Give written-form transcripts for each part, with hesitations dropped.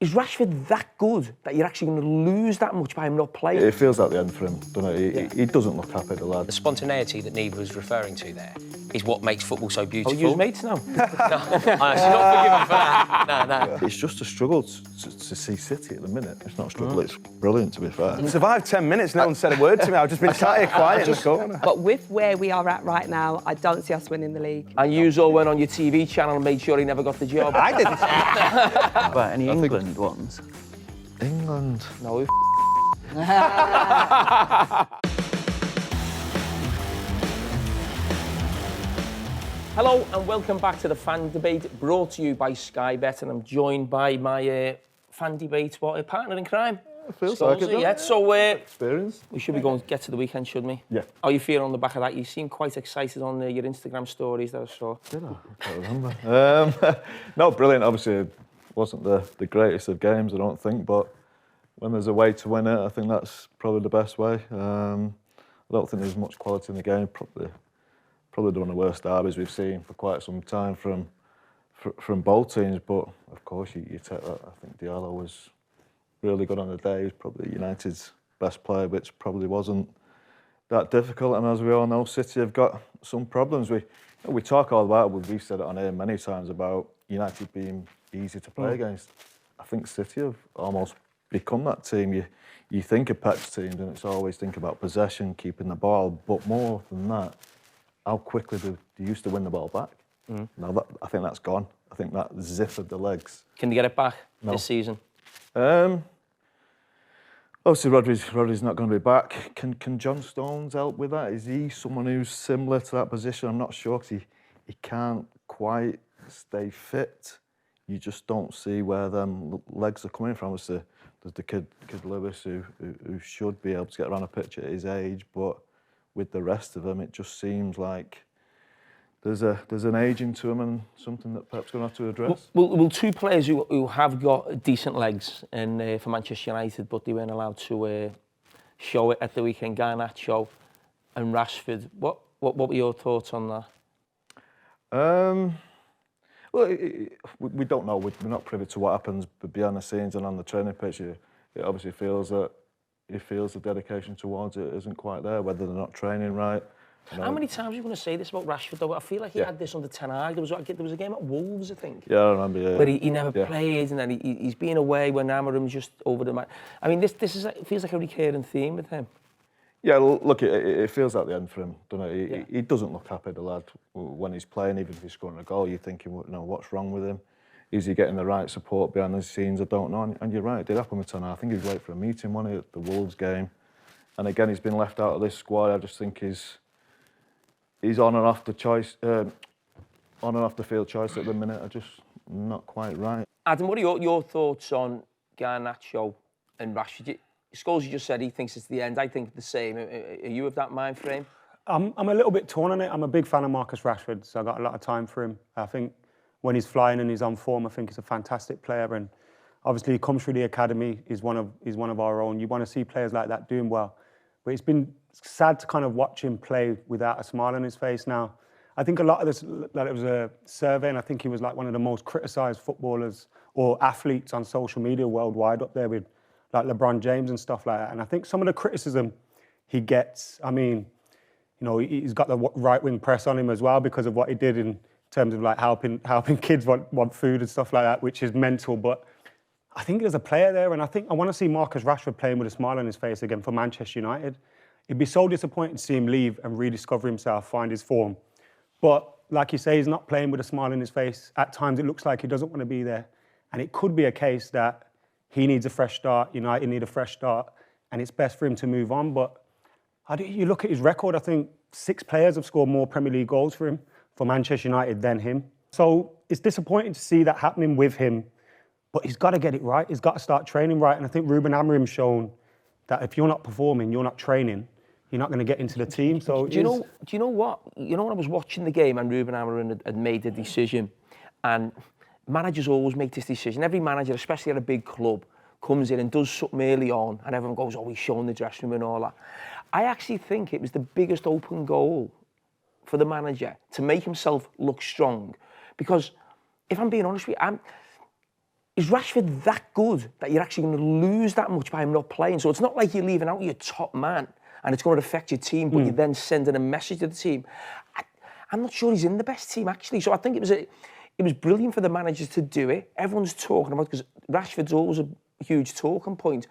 Is Rashford that good that you're actually going to lose that much by him not playing? It feels like the end for him, doesn't it? He doesn't look happy, the lad. The spontaneity that Nieve was referring to there is what makes football so beautiful. Oh, you're mates now? No, I'm actually not forgiven for that. No. It's just a struggle to see City at the minute. It's not a struggle, it's brilliant, to be fair. I survived 10 minutes, no one said a word to me. I've just been sat here quiet in the corner. But with where we are at right now, I don't see us winning the league. And you all went on your TV channel and made sure he never got the job. I didn't. Well, any England ones? England. No. Hello and welcome back to the Fan Debate, brought to you by Sky Bet, and I'm joined by my Fan Debate partner in crime. It feels Scholes, like it, yeah. So experience. we should be going to get to the weekend, shouldn't we? Yeah. How are you feeling on the back of that? You seem quite excited on your Instagram stories that I saw. Did I? I can't remember. No, brilliant. Obviously, it wasn't the greatest of games, I don't think, but when there's a way to win it, I think that's probably the best way. I don't think there's much quality in the game. Probably one of the worst derbies we've seen for quite some time from both teams. But of course, you take that. I think Diallo was really good on the day. He was probably United's best player, which probably wasn't that difficult. And as we all know, City have got some problems. We talk all about it. We've said it on air many times about United being easy to play against. I think City have almost become that team. You think of Pep's teams and it's always think about possession, keeping the ball, but more than that, how quickly they used to win the ball back. Now I think that's gone. I think that zip of the legs. Can they get it back this season? Obviously, Rodri's not going to be back. Can John Stones help with that? Is he someone who's similar to that position? I'm not sure, because he can't quite stay fit. You just don't see where them legs are coming from. There's the kid Lewis who should be able to get around a pitch at his age, but with the rest of them, it just seems like there's an ageing to him and something that Pep's going to have to address. Well, two players who have got decent legs for Manchester United, but they weren't allowed to show it at the weekend, Garnacho and Rashford. What were your thoughts on that? Well, we don't know. We're not privy to what happens behind the scenes and on the training pitch. It obviously feels that the dedication towards it isn't quite there, whether they're not training right. How many times are you going to say this about Rashford, though? I feel like he had this under Ten Hag. There was a game at Wolves, I think. Yeah, I remember, yeah. Where he never played, and then he's been away when Amarim's just over the match. I mean, this it feels like a recurring theme with him. Yeah, look, it feels like the end for him, doesn't it? He doesn't look happy, the lad, when he's playing, even if he's scoring a goal. You're thinking, what's wrong with him? Is he getting the right support behind the scenes? I don't know. And you're right, it did happen with Ten Hag. I think he was late for a meeting, wasn't he, at the Wolves game. And again, he's been left out of this squad. I just think he's on and off the choice, on and off the field choice at the minute. Are just not quite right. Adam, what are your thoughts on Garnacho and Rashford? Scholes, you just said he thinks it's the end. I think the same. Are you of that mind frame? I'm a little bit torn on it. I'm a big fan of Marcus Rashford, so I've got a lot of time for him. I think when he's flying and he's on form, I think he's a fantastic player. And obviously, he comes through the academy. He's one of our own. You want to see players like that doing well. But it's been sad to kind of watch him play without a smile on his face now. I think a lot of this, like it was a survey, and I think he was like one of the most criticised footballers or athletes on social media worldwide, up there with like LeBron James and stuff like that. And I think some of the criticism he gets, I mean, he's got the right-wing press on him as well because of what he did in terms of like helping kids want food and stuff like that, which is mental. But I think there's a player there, and I want to see Marcus Rashford playing with a smile on his face again for Manchester United. It'd be so disappointing to see him leave and rediscover himself, find his form. But like you say, he's not playing with a smile on his face. At times it looks like he doesn't want to be there. And it could be a case that he needs a fresh start, United need a fresh start, and it's best for him to move on. But you look at his record, I think 6 players have scored more Premier League goals for him, for Manchester United, than him. So it's disappointing to see that happening with him, but he's got to get it right. He's got to start training right. And I think Ruben Amarim's shown that if you're not performing, you're not training, you're not going to get into the team. So do you know what? When I was watching the game and Ruben Amarim had made the decision, and managers always make this decision. Every manager, especially at a big club, comes in and does something early on, and everyone goes, "Oh, he's showing the dressing room and all that." I actually think it was the biggest open goal for the manager to make himself look strong, because if I'm being honest with you, is Rashford that good that you're actually going to lose that much by him not playing? So it's not like you're leaving out your top man and it's going to affect your team, but you're then sending a message to the team. I'm not sure he's in the best team, actually. So I think it was brilliant for the managers to do it. Everyone's talking about, because Rashford's always a huge talking point,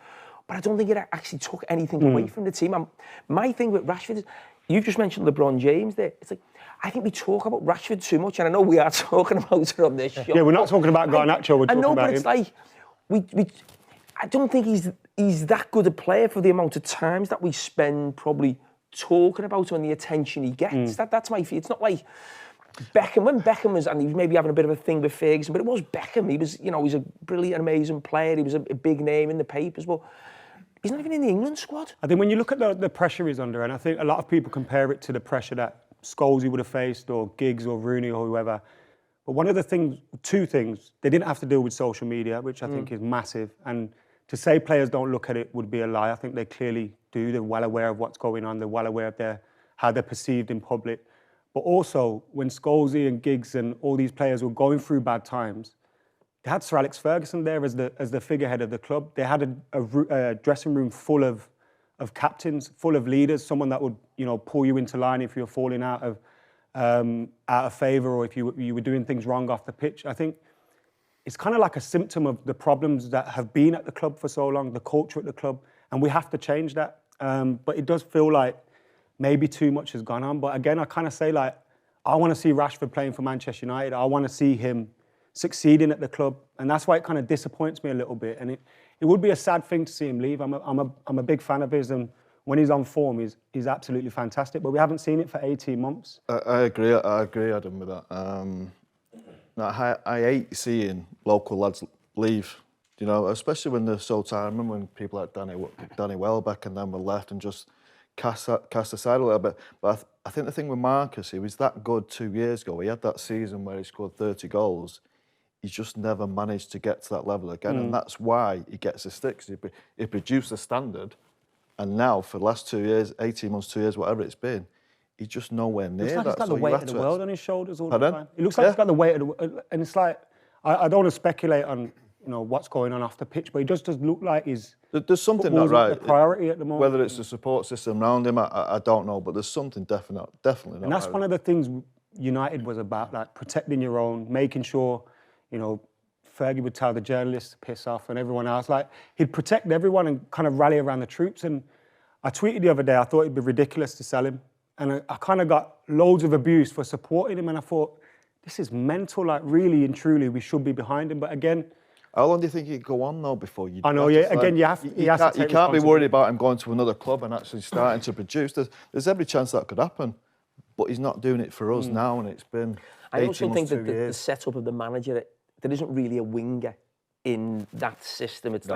but I don't think it actually took anything away from the team. My thing with Rashford is, you've just mentioned LeBron James there. It's like, I think we talk about Rashford too much, and I know we are talking about it on this show. Yeah, we're not talking about Garnacho, we're talking about him. I know, but it's like, I don't think he's that good a player for the amount of times that we spend probably talking about him and the attention he gets. That's my feel. It's not like Beckham. When Beckham was, and he was maybe having a bit of a thing with Ferguson, but it was Beckham. He was, he's a brilliant, amazing player. He was a big name in the papers, but he's not even in the England squad. I think when you look at the pressure he's under, and I think a lot of people compare it to the pressure that Scholes would have faced, or Giggs or Rooney or whoever. But one of the things, two things, they didn't have to deal with social media, which I think is massive. And to say players don't look at it would be a lie. I think they clearly do. They're well aware of what's going on. They're well aware of how they're perceived in public. But also, when Scholes and Giggs and all these players were going through bad times, they had Sir Alex Ferguson there as the figurehead of the club. They had a dressing room full of captains, full of leaders, someone that would pull you into line if you were falling out of favour, or if you were doing things wrong off the pitch. I think it's kind of like a symptom of the problems that have been at the club for so long, the culture at the club, and we have to change that. But it does feel like maybe too much has gone on. But again, I kind of say, like, I want to see Rashford playing for Manchester United. I want to see him succeeding at the club, and that's why it kind of disappoints me a little bit. And it would be a sad thing to see him leave. I'm a big fan of his, and when he's on form, he's absolutely fantastic. But we haven't seen it for 18 months. I agree, Adam, with that. I hate seeing local lads leave, especially when they're so tired. I remember when people like Danny Welbeck and then were left and just cast aside a little bit. But I think the thing with Marcus, he was that good 2 years ago. He had that season where he scored 30 goals. He's just never managed to get to that level again. And that's why he gets the sticks. He produced a standard. And now, for the last 2 years, 18 months, 2 years, whatever it's been, he's just nowhere near that. Looks like he's got the weight of the world on his shoulders all the time. It looks like Yeah. he's got the weight of the world. And it's like, I don't want to speculate on what's going on off the pitch, but he just does look like he's... There's something not right. The priority at the moment. Whether it's the support system around him, I don't know, but there's something definitely not And that's right. one of the things United was about, like protecting your own, making sure, Fergie would tell the journalists to piss off and everyone else. Like, he'd protect everyone and kind of rally around the troops. And I tweeted the other day, I thought it'd be ridiculous to sell him. And I kind of got loads of abuse for supporting him. And I thought, this is mental, like really and truly, we should be behind him. But again... How long do you think he'd go on, though, before you... I know, yeah. Again, he has to take You can't be worried about him going to another club and actually starting to produce. There's every chance that could happen. But he's not doing it for us now, and it's been 18 I also months, think that 2 years. the setup of the manager, there isn't really a winger in that system. It's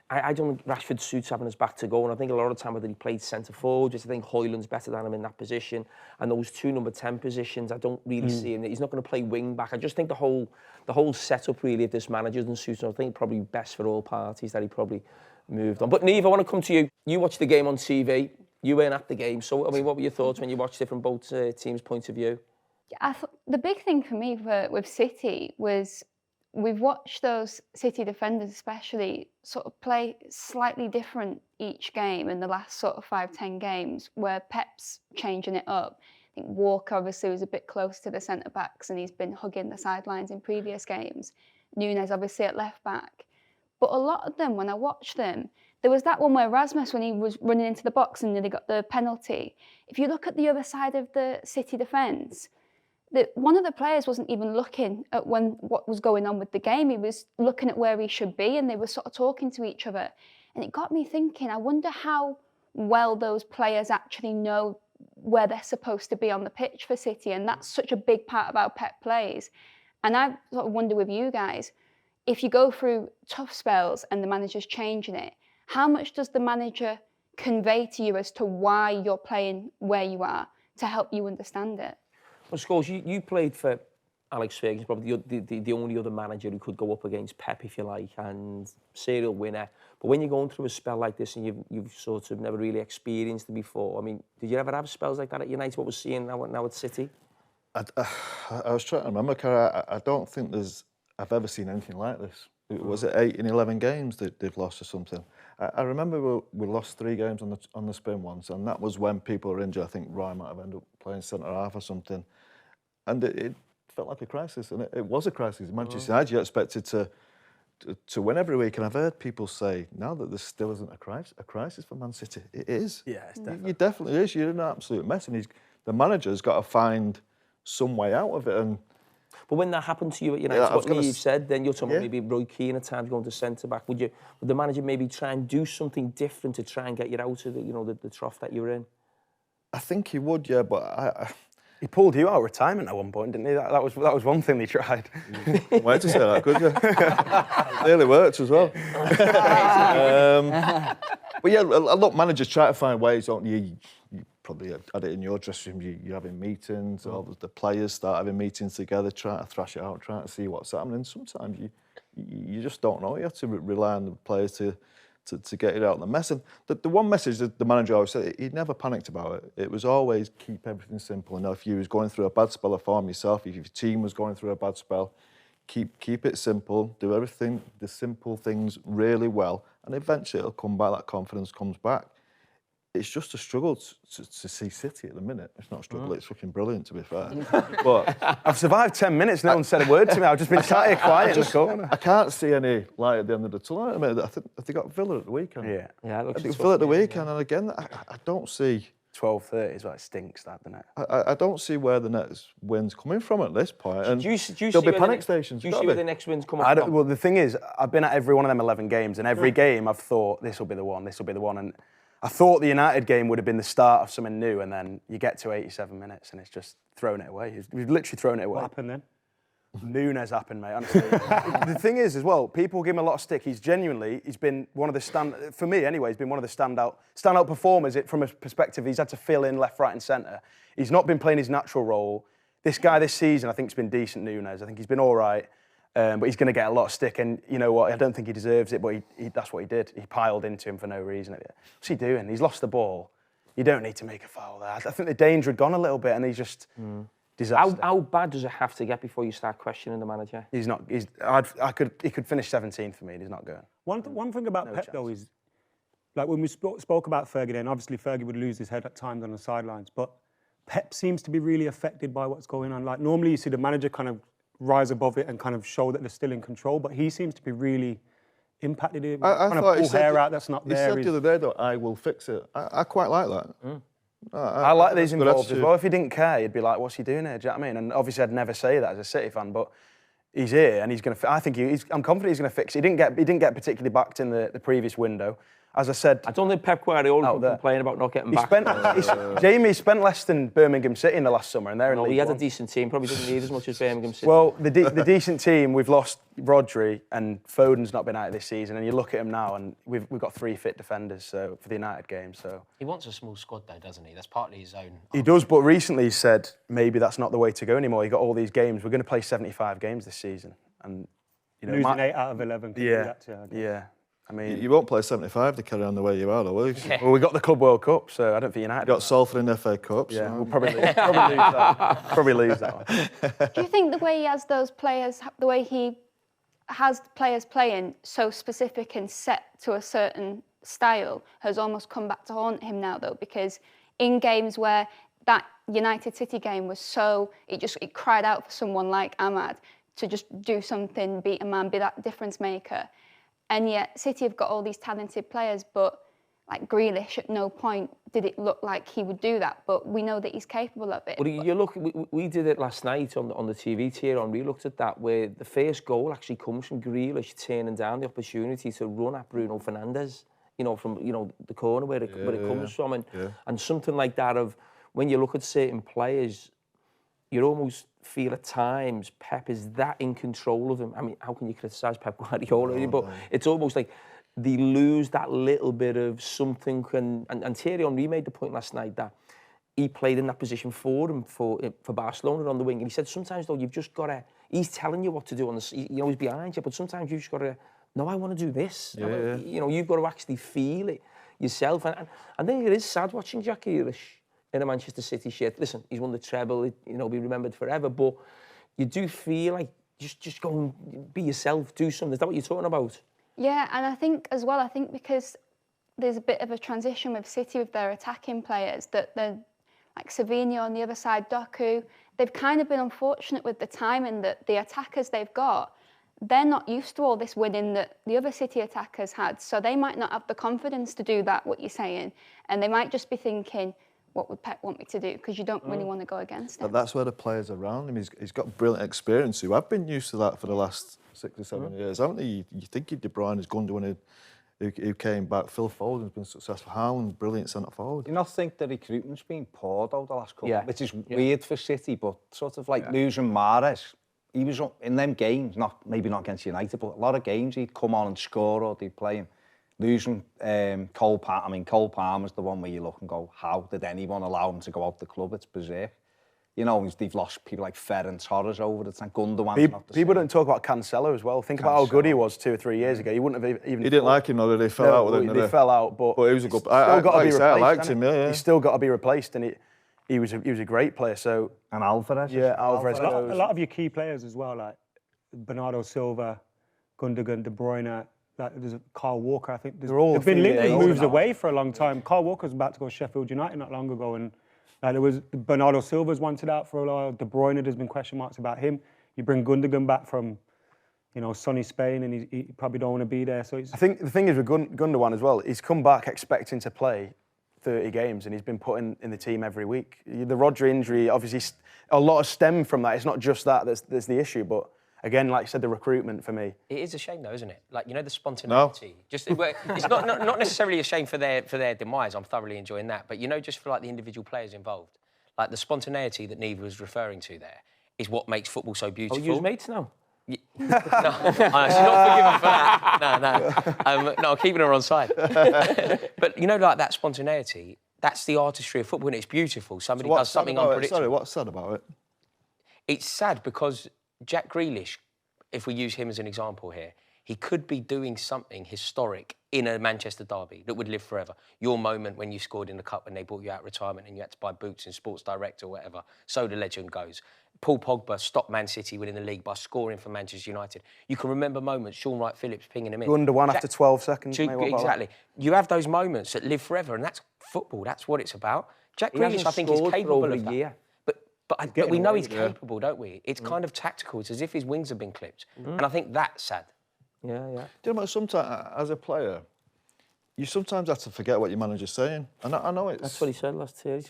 I don't think Rashford suits having his back to goal, and I think a lot of the time whether he played centre forward, just I think Højlund's better than him in that position, and those two number 10 positions, I don't really see him. He's not going to play wing back. I just think the whole setup really of this manager doesn't suit him. I think probably best for all parties that he probably moved on. But Nieve, I want to come to you. You watched the game on TV. You weren't at the game, so I mean, what were your thoughts when you watched it from both teams' point of view? I thought the big thing for me with City was we've watched those City defenders especially sort of play slightly different each game in the last sort of 5-10 games, where Pep's changing it up. I think Walker obviously was a bit close to the centre-backs and he's been hugging the sidelines in previous games. Nunes obviously at left-back. But a lot of them, when I watched them, there was that one where Rasmus, when he was running into the box and nearly got the penalty. If you look at the other side of the City defence, one of the players wasn't even looking at what was going on with the game. He was looking at where he should be, and they were sort of talking to each other. And it got me thinking, I wonder how well those players actually know where they're supposed to be on the pitch for City. And that's such a big part of how Pep plays. And I sort of wonder with you guys, if you go through tough spells and the manager's changing it, how much does the manager convey to you as to why you're playing where you are to help you understand it? Well, Scholes, you played for Alex Ferguson, probably the only other manager who could go up against Pep, if you like, and serial winner. But when you're going through a spell like this and you've sort of never really experienced it before, I mean, did you ever have spells like that at United, what we're seeing now at City? I was trying to remember, Cara. I don't think I've ever seen anything like this. was it 8 in 11 games that they've lost or something? I remember we lost 3 games on the spin once, and that was when people were injured. I think Roy might have ended up playing centre half or something, and it felt like a crisis, and it was a crisis. Manchester United, you expected to win every week, and I've heard people say now that there still isn't a crisis for Man City. It is. Yeah, it's definitely. It definitely is. You're in an absolute mess, and the manager's got to find some way out of it. And but when that happened to you at United, what Nieve said, then you're talking about maybe Roy Keane at times going to centre back. Would the manager maybe try and do something different to try and get you out of the trough that you're in? I think he would, yeah, but He pulled you out of retirement at one point, didn't he? That was one thing they tried. Wait to say that, could you? It nearly worked as well. But yeah, look, managers try to find ways, don't you? You probably had it in your dressing room. You're having meetings, all the players start having meetings together, trying to thrash it out, trying to see what's happening. Sometimes you just don't know. You have to rely on the players to get it out of the mess. And the one message that the manager always said, he never panicked about it. It was always keep everything simple. And if you was going through a bad spell of form yourself, if your team was going through a bad spell, keep it simple, do everything, the simple things really well, and eventually it'll come back, that confidence comes back. It's just a struggle to see City at the minute. It's not a struggle, it's fucking brilliant, to be fair. But I've survived 10 minutes, no one said a word to me. I've just been sat here quiet in the corner. I can't see any light at the end of the tunnel. I mean, I think they got Villa at the weekend. Yeah. Yeah, it looks I think Villa at the weekend, and again, I don't see... 12:30 is what it stinks, that, doesn't it? I don't see where the next win's coming from at this point. And Do you see there'll be where panic stations. Do you see where the next win's coming I from? well, the thing is, I've been at every one of them 11 games, and every game I've thought, this will be the one, and I thought the United game would have been the start of something new, and then you get to 87 minutes, and it's just thrown it away. We've literally thrown it away. What happened then? Nunes happened, mate, honestly. The thing is, as well, people give him a lot of stick. He's been one of the for me anyway, he's been one of the standout performers from a perspective. He's had to fill in left, right and centre. He's not been playing his natural role. This guy this season, I think, has been decent, Nunes. I think he's been all right, but he's going to get a lot of stick. And you know what? I don't think he deserves it, but that's what he did. He piled into him for no reason. What's he doing? He's lost the ball. You don't need to make a foul there. I think the danger had gone a little bit, and he's just... Disaster. How bad does it have to get before you start questioning the manager? He could finish 17th for me, and he's not going. One thing about Pep, though, is, like, when we spoke about Fergie, and obviously Fergie would lose his head at times on the sidelines, but Pep seems to be really affected by what's going on. Like, normally you see the manager kind of rise above it and kind of show that they're still in control, but he seems to be really impacted. I kind of thought pull hair out that's not there. He said the other day, though, I will fix it. I quite like that. I like these involved as well. If he didn't care, he'd be like, "What's he doing here?" Do you know what I mean? And obviously, I'd never say that as a City fan, but he's here and he's going to. I'm confident he's going to fix it. He didn't get particularly backed in the previous window. As I said, I don't think Pep Guardiola would complain about not getting back. Jamie spent less than Birmingham City in the last summer, and they're in League He had One. a decent team. Probably didn't need as much as Birmingham City. Well, the decent team, we've lost Rodri, and Foden's not been out this season. And you look at him now, and we've got 3 fit defenders for the United game. So He wants a small squad, though, doesn't he? That's partly his own. he does, but recently he said maybe that's not the way to go anymore. He got all these games. We're going to play 75 games this season, and you know, Losing 8 out of 11. Yeah. I mean, You won't play 75 to carry on the way you are, though, will you? well, we got the Club World Cup, so I don't think United. You got Salford in the FA Cup. Yeah, so. we'll probably lose that. Probably lose that one. Do you think the way he has those players, the way he has players playing so specific and set to a certain style has almost come back to haunt him now, though? Because in games where that United City game was it cried out for someone like Ahmad to just do something, beat a man, be that difference maker. And yet City have got all these talented players, but like Grealish, at no point did it look like he would do that. But we know that he's capable of it. But you look, we did it last night on the TV tier on. We looked at that where the first goal actually comes from Grealish turning down the opportunity to run at Bruno Fernandes. From the corner where it comes from, and something like that of when you look at certain players, you almost feel at times Pep is that in control of him. I mean, how can you criticise Pep Guardiola? But it's almost like they lose that little bit of something. And Thierry Henry made the point last night that he played in that position for him, for Barcelona on the wing. And he said, sometimes, though, you've just got to... He's telling you what to do. He's always behind you, but sometimes you've just got to... No, I want to do this. You've got to actually feel it yourself. And I think it is sad watching Jack Grealish in a Manchester City shirt. Listen, he's won the treble, he'll be remembered forever, but you do feel like just go and be yourself, do something. Is that what you're talking about? Yeah, and I think as well, because there's a bit of a transition with City with their attacking players, that they're like Savinho on the other side, Doku, they've kind of been unfortunate with the timing that the attackers they've got, they're not used to all this winning that the other City attackers had, so they might not have the confidence to do that, what you're saying, and they might just be thinking, what would Pep want me to do? Because you don't really want to go against him. But that's where the players around him, he's got brilliant experience who have been used to that for the last 6 or 7 years, haven't they? You think De Bruyne is Gundogan who came back. Phil Foden's been successful. Haaland, brilliant centre forward. Do you not think the recruitment's been poor though the last couple? Yeah. Which is weird for City, but sort of like losing Mahrez. He was in them games, maybe not against United, but a lot of games he'd come on and score or they'd play him. Losing Cole Palmer's the one where you look and go, how did anyone allow him to go out the club? It's berserk. You know, they've lost people like Ferenc Torres over the time. Gundogan's not the People same. don't talk about Cancelo as well. Think about how good he was 2 or 3 years ago. He wouldn't have even... He didn't like him, though, they fell out with him. They fell out, but he was a good... I liked him, yeah. He's still got to be replaced, and he was a great player, so... And Alvarez. Yeah, Alvarez A goes. lot of your key players as well, like Bernardo Silva, Gundogan, De Bruyne, like there's Kyle Walker, I think. They're all They've been 3 linked with years moves old now. away for a long time. Kyle Walker was about to go to Sheffield United not long ago, and there was Bernardo Silva's wanted out for a while. De Bruyne, there's been question marks about him. You bring Gundogan back from, sunny Spain, and he probably don't want to be there. So I think the thing is with Gundogan as well, he's come back expecting to play 30 games, and he's been put in the team every week. The Rodri injury, obviously, a lot of stem from that. It's not just that that's the issue, but again, like I said, the recruitment for me. It is a shame, though, isn't it? Like, the spontaneity. No. Just it's not necessarily a shame for their demise. I'm thoroughly enjoying that, but just for like the individual players involved, like the spontaneity that Nieve was referring to there is what makes football so beautiful. Oh, you're mates now. No, she's not forgiven for that. No. No, I'm keeping her on side. But like that spontaneity, that's the artistry of football, and it's beautiful. Somebody does something unpredictable. Sorry, what's sad about it? It's sad because Jack Grealish, if we use him as an example here, he could be doing something historic in a Manchester derby that would live forever. Your moment when you scored in the cup when they brought you out of retirement and you had to buy boots in Sports Direct or whatever, so the legend goes. Paul Pogba stopped Man City winning the league by scoring for Manchester United. You can remember moments, Sean Wright-Phillips pinging him in. Gundogan after 12 seconds, mate, what about exactly. that? You have those moments that live forever, and that's football. That's what it's about. Jack He Grealish, hasn't I think, is scored for capable over of a that. year. But we know he's capable, don't we? It's kind of tactical. It's as if his wings have been clipped. And I think that's sad. Yeah. Do you know what, sometimes, as a player, you sometimes have to forget what your manager's saying. And I know it's... That's what he said last year.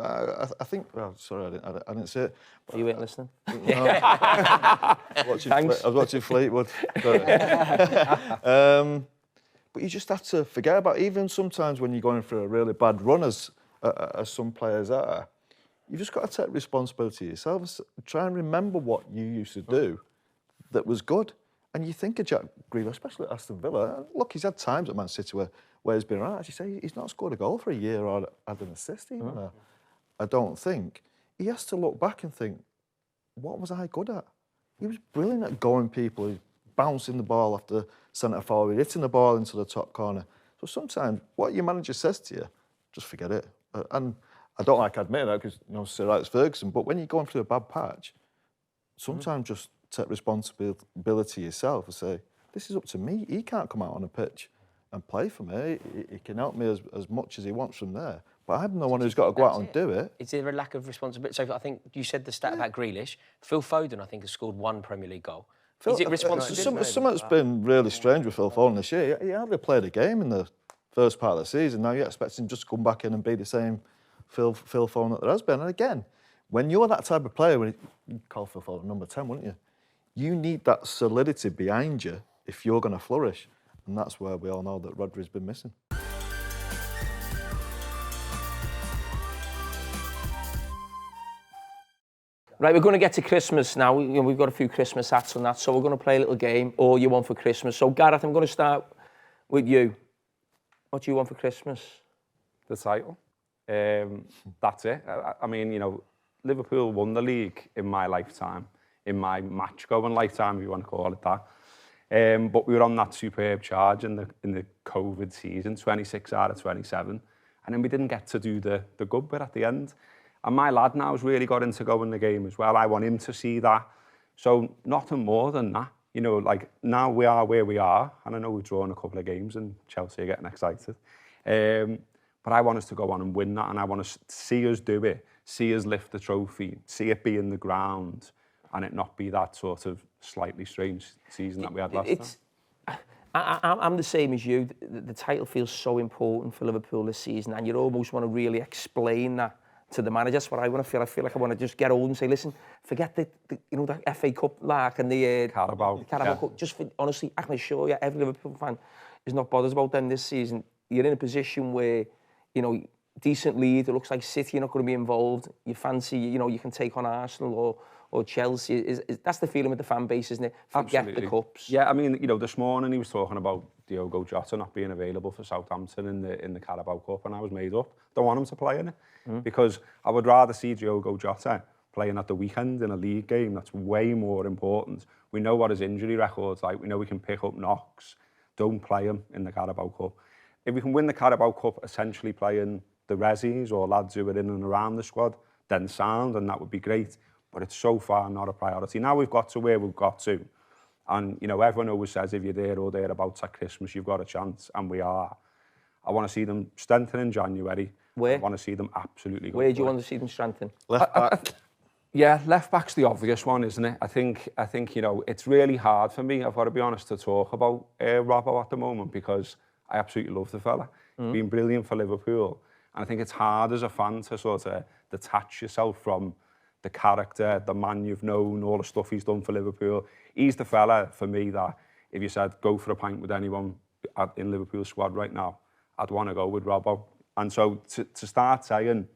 I think... Well, sorry, I didn't say it. But you weren't listening. I was watching Fleetwood. But you just have to forget about, even sometimes when you're going through a really bad run, as some players are, you've just got to take responsibility yourself. Try and remember what you used to do that was good. And you think of Jack Grealish, especially at Aston Villa. Look, he's had times at Man City where he's been right. As you say, he's not scored a goal for a year or had an assist even. I don't think. He has to look back and think, what was I good at? He was brilliant at going people, he's bouncing the ball off the centre forward, hitting the ball into the top corner. So sometimes what your manager says to you, just forget it. And I don't like admitting that because, Sir Alex Ferguson, but when you're going through a bad patch, sometimes just take responsibility yourself and say, this is up to me. He can't come out on a pitch and play for me. He can help me as much as he wants from there. But I'm the one who's got to go out and do it. Is there a lack of responsibility? So I think you said the stat about Grealish. Phil Foden, I think, has scored 1 Premier League goal. Is it responsibility? Something's been really strange with Phil Foden this year. He hardly played a game in the first part of the season. Now you expect him just to come back in and be the same Phil Foden that there has been. And again, when you're that type of player, you'd call Phil Foden number 10, wouldn't you? You need that solidity behind you if you're going to flourish. And that's where we all know that Rodri's been missing. Right, we're going to get to Christmas now. We've got a few Christmas hats and that, so we're going to play a little game. All you want for Christmas. So, Gareth, I'm going to start with you. What do you want for Christmas? The title. That's it. I mean, Liverpool won the league in my lifetime, in my match-going lifetime, if you want to call it that. But we were on that superb charge in the COVID season, 26 out of 27, and then we didn't get to do the good bit at the end. And my lad now has really got into going the game as well. I want him to see that So nothing more than that. You know, like now we are where we are, and I know we've drawn a couple of games and Chelsea are getting excited. But I want us to go on and win that, and I want to see us do it, see us lift the trophy, see it be in the ground, and it not be that sort of slightly strange season that we had last time. I'm the same as you. The title feels so important for Liverpool this season, and you almost want to really explain that to the manager. That's what I want to feel. I feel like I want to just get old and say, listen, forget the FA Cup lark and the Carabao Cup. Just honestly, I can assure you, every Liverpool fan is not bothered about them this season. You're in a position where, you know, decent lead. It looks like City are not going to be involved. You fancy, you know, you can take on Arsenal or Chelsea. That's the feeling with the fan base, isn't it? Forget Absolutely. the cups. Yeah, I mean, you know, this morning he was talking about Diogo Jota not being available for Southampton in the Carabao Cup, and I was made up. Don't want him to play in it because I would rather see Diogo Jota playing at the weekend in a league game. That's way more important. We know what his injury record's like. We know we can pick up knocks. Don't play him in the Carabao Cup. If we can win the Carabao Cup, essentially playing the Rezzies or lads who are in and around the squad, then sound, and that would be great. But it's so far not a priority. Now we've got to where we've got to. And, you know, everyone always says if you're there or thereabouts at Christmas, you've got a chance, and we are. I want to see them strengthen in January. Where? I want to see them absolutely go. Where do you want to see them strengthen? Left back. Yeah, left back's the obvious one, isn't it? I think you know, it's really hard for me, I've got to be honest, to talk about Robbo at the moment because I absolutely love the fella. He's been brilliant for Liverpool. And I think it's hard as a fan to sort of detach yourself from the character, the man you've known, all the stuff he's done for Liverpool. He's the fella, for me, that if you said, go for a pint with anyone in Liverpool's squad right now, I'd want to go with Robbo. And so to start saying,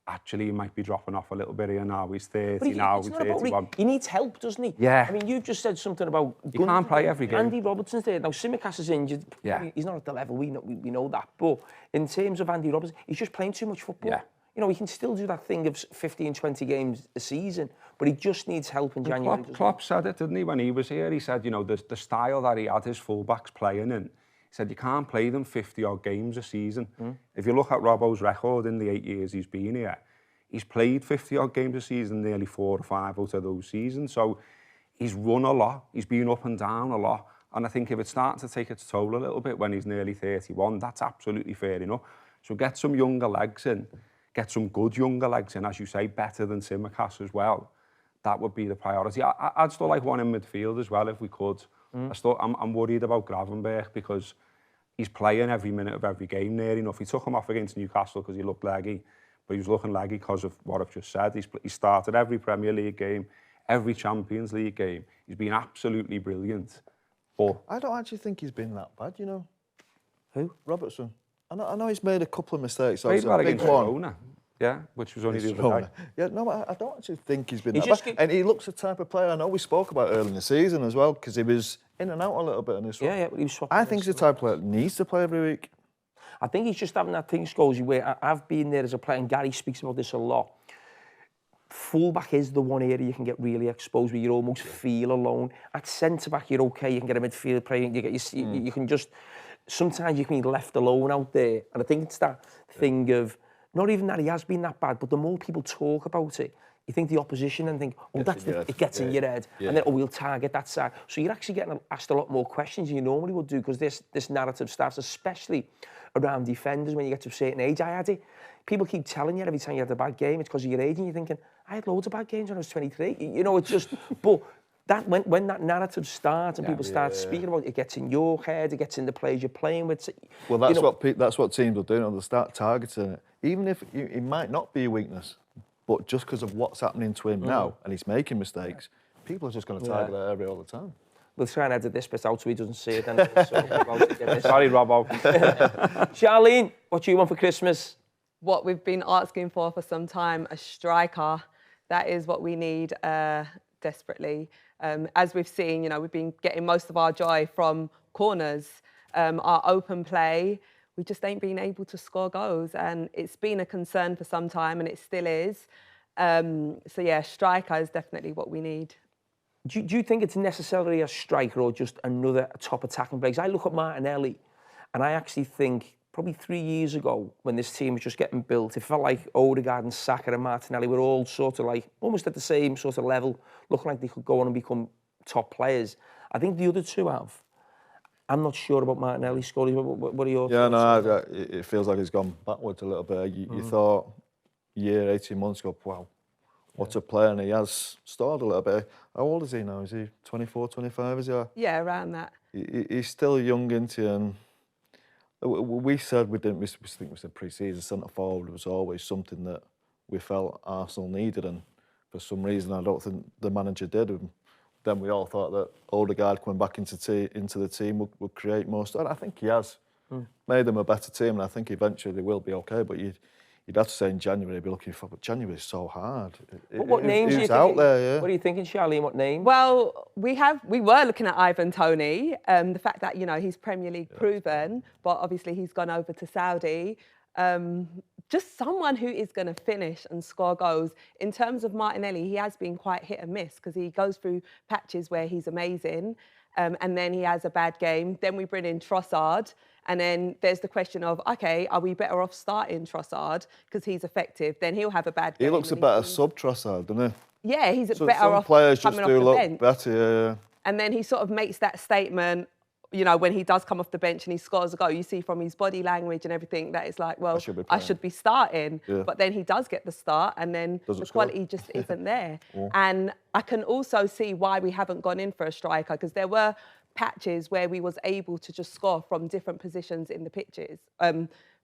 actually, he might be dropping off a little bit here now. He's 30 now, he's 31. He needs help, doesn't he? Yeah. I mean, you've just said something about... You can't play every game. Andy Robertson's there. Now, Tsimikas is injured. Yeah. He's not at the level, we know that. But in terms of Andy Robertson, he's just playing too much football. Yeah. You know, he can still do that thing of 15, 20 games a season, but he just needs help in January. Klopp said it, didn't he, when he was here? He said, you know, the style that he had his fullbacks playing in, he said you can't play them 50-odd games a season. If you look at Robbo's record in the 8 years he's been here, he's played 50-odd games a season, nearly 4 or 5 out of those seasons. So he's run a lot, he's been up and down a lot. And I think if it's starting to take its toll a little bit when he's nearly 31, that's absolutely fair enough. So get some younger legs in, get some good younger legs in, as you say, better than Tsimikas as well. That would be the priority. I'd still like one in midfield as well if we could. I'm worried about Gravenberch because he's playing every minute of every game near enough. He took him off against Newcastle because he looked leggy, but he was looking leggy because of what I've just said. He started every Premier League game, every Champions League game. He's been absolutely brilliant. But I don't actually think he's been that bad, you know. Who? Robertson. I know he's made a couple of mistakes. played well big against one. Verona, yeah, which was only the other day. Yeah, no, I don't actually think he's been that bad. And he looks the type of player I know we spoke about early in the season as well, because he was in and out a little bit in this one. Yeah, he was swapping. I think he's the type of player that needs to play every week. I think he's just having that thing, Scholes, where I've been there as a player, and Gary speaks about this a lot. Fullback is the one area you can get really exposed where you almost feel alone. At centre-back, you're okay, you can get a midfield player, you can just... Sometimes you can be left alone out there. And I think it's that thing of, not even that he has been that bad, but the more people talk about it, you think the opposition and think, oh, it gets in your head. Yeah. And then, oh, we'll target that side. So you're actually getting asked a lot more questions than you normally would do because this narrative starts, especially around defenders when you get to a certain age. I had it. People keep telling you every time you had a bad game, it's because of your age, and you're thinking, I had loads of bad games when I was 23. You know, it's just, but that when that narrative starts and people start speaking about it, it gets in your head, it gets in the players you're playing with. Well, that's what teams will do. They'll start targeting it. Even if it might not be a weakness, but just because of what's happening to him now, and he's making mistakes, people are just going to target that area all the time. We'll try and edit this bit out so he doesn't see it. Then. Sorry, Robbo. Charlene, what do you want for Christmas? What we've been asking for some time, a striker. That is what we need desperately. As we've seen, you know, we've been getting most of our joy from corners, our open play. We just ain't been able to score goals, and it's been a concern for some time, and it still is. So yeah, striker is definitely what we need. Do you think it's necessarily a striker or just another top attacking player? Because I look at Martinelli, and I actually think probably 3 years ago, when this team was just getting built, it felt like Odegaard and Saka and Martinelli were all sort of like, almost at the same sort of level, looking like they could go on and become top players. I think the other two have. I'm not sure about Martinelli, Scholes. What are your thoughts? No, it feels like he's gone backwards a little bit. You thought a year, 18 months ago, wow, what a player, and he has stalled a little bit. How old is he now? Is he 24, 25, is he? Yeah, around that. He's still young, isn't he? And we said we think we said pre-season centre forward was always something that we felt Arsenal needed, and for some reason I don't think the manager did. And then we all thought that Odegaard coming back into the team would create most. And I think he has made them a better team, and I think eventually they will be okay. But you'd have to say in January, they'd be looking for. But January is so hard. What names are you out thinking? there? Yeah. What are you thinking, Charlene? What name? Well, we were looking at Ivan Toney. The fact that he's Premier League proven, but obviously he's gone over to Saudi. Just someone who is going to finish and score goals. In terms of Martinelli, he has been quite hit and miss because he goes through patches where he's amazing, and then he has a bad game. Then we bring in Trossard, and then there's the question of, okay, are we better off starting Trossard because he's effective? Then he'll have a bad game. He looks a better sub Trossard, doesn't he? Yeah, he's better some off players just coming do off the look bench. better. Yeah. And then he sort of makes that statement, when he does come off the bench and he scores a goal, you see from his body language and everything that it's like, well, I should be starting. Yeah. But then he does get the start, and then the quality just isn't there. Yeah. And I can also see why we haven't gone in for a striker, because there were patches where we was able to just score from different positions in the pitches,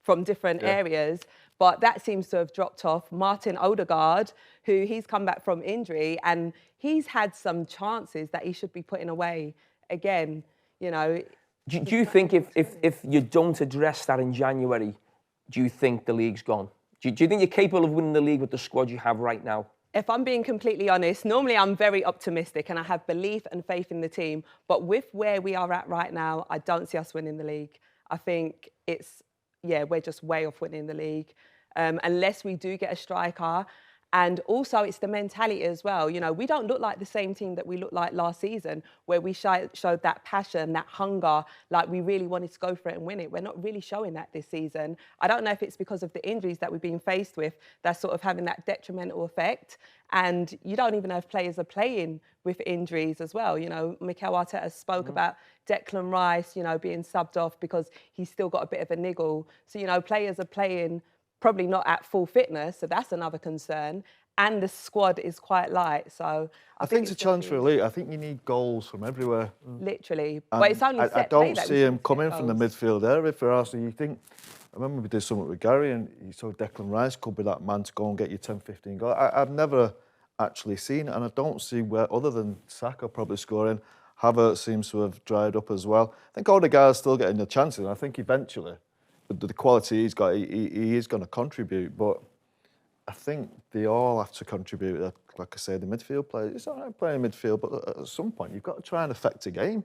from different areas. But that seems to have dropped off. Martin Odegaard, who he's come back from injury, and he's had some chances that he should be putting away again. Do you think if you don't address that in January, do you think the league's gone? Do you think you're capable of winning the league with the squad you have right now? If I'm being completely honest, normally I'm very optimistic and I have belief and faith in the team. But with where we are at right now, I don't see us winning the league. I think we're just way off winning the league. Unless we do get a striker. And also, it's the mentality as well. We don't look like the same team that we looked like last season, where we showed that passion, that hunger, like we really wanted to go for it and win it. We're not really showing that this season. I don't know if it's because of the injuries that we've been faced with that's sort of having that detrimental effect. And you don't even know if players are playing with injuries as well. Mikel Arteta spoke about Declan Rice, being subbed off because he's still got a bit of a niggle. So, players are playing probably not at full fitness, so that's another concern. And the squad is quite light, so I think it's a challenge for the league. I think you need goals from everywhere. Literally, and but it's only I don't see him coming from the midfield area for Arsenal. You think? I remember we did something with Gary, and you saw Declan Rice could be that man to go and get you 10, 15 goals. I've never actually seen it, and I don't see where, other than Saka probably scoring, Havertz seems to have dried up as well. I think Odegaard's still getting the chances, and I think eventually, the quality he's got, he is going to contribute, but I think they all have to contribute. Like I say, the midfield players, it's all right playing midfield, but at some point you've got to try and affect a game.